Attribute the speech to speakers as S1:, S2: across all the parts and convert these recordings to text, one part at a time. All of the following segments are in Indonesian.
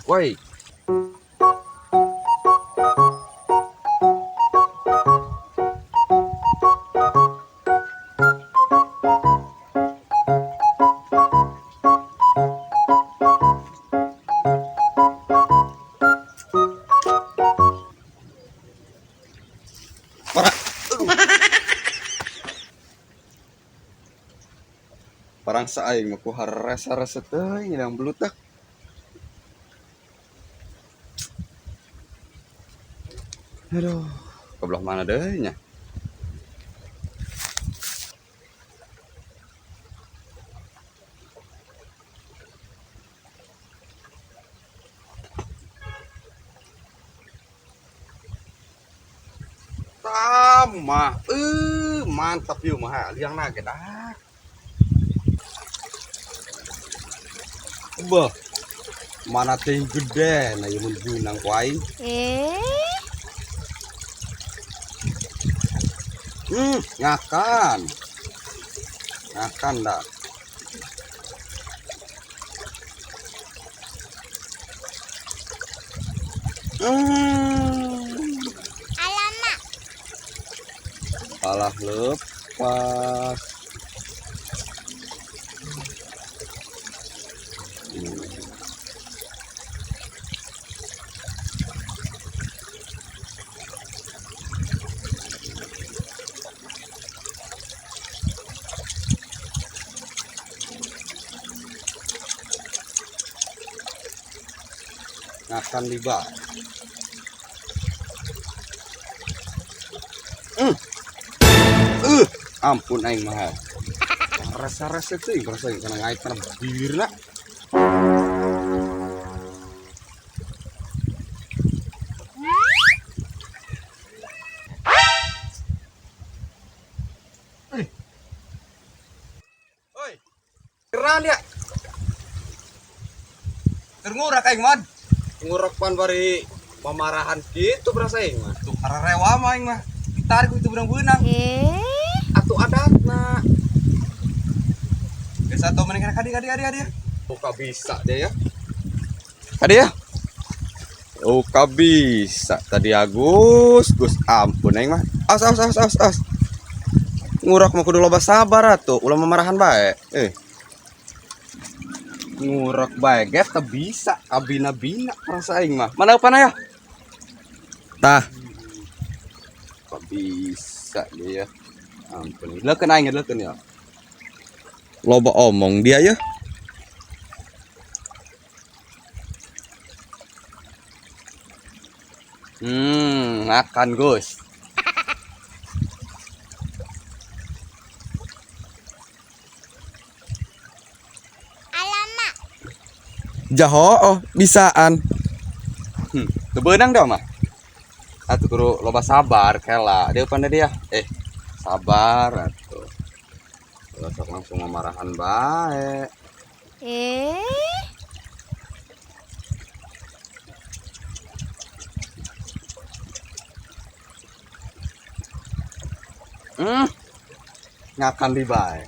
S1: Woi. Para. Parang saing maku harasa-rasa teuing yang belutak. Aduh, kebelah mana deh nya? Tama, mantap yuk mah, liang naget ah. Bah, mana teh gede, na yung bunang kuaing. Ngakan, ngakan dah.
S2: Alamak.
S1: Alah lepas. Ngakan liba. Ampun aing mah. Rasa-rasa teh rasa kana ngait kana bibirna. Oi. Keran ya. Terngurak aing mah. Ngurak pan bari pamarahan gitu berasa aing mah. Tuh karerewa mah aing mah. Ditarik itu benang-benang. Atuh adatna. Biasa tau meneng kadi. Buka bisa dia ya. Kadi ya. Oh bisa tadi Gus ampun aing mah. As. Ngurak mah kudu loba sabar atuh, ulah memarahan bae. Ngurak bae ge teu bisa kabina-bina rasa aing mah. Mana upana ya? Tah. Kok bisa dia ya. Ampun. Leukeun aing leukeun ya. Loba omong dia ya. Makan Gus.
S2: Alamak.
S1: Jaho oh bisaan. Teu beunang dah mah. Atuh kudu loba sabar kela. Dia pandai dia. Sabar atuh. Sok langsung memarahan bae. Ngakan di bae.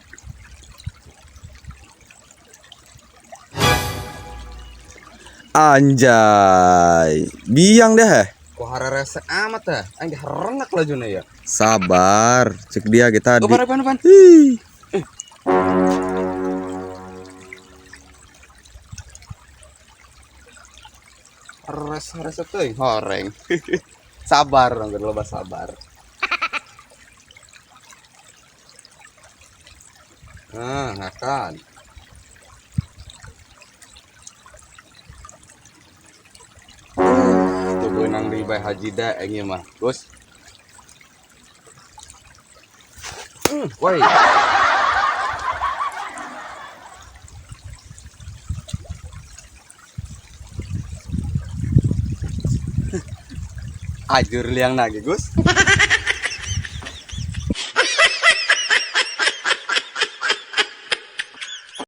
S1: Anjay, biang deh. Kok hararese amat dah. Aing harenak lajuna ya. Sabar, cek dia kita di. Pan. Hararese teuing horeng. Sabar dong, loba sabar. Ngakan. Tuh benang di bae haji daeng ieu mah, Gus. Woi. Ajur liang lagi, Gus.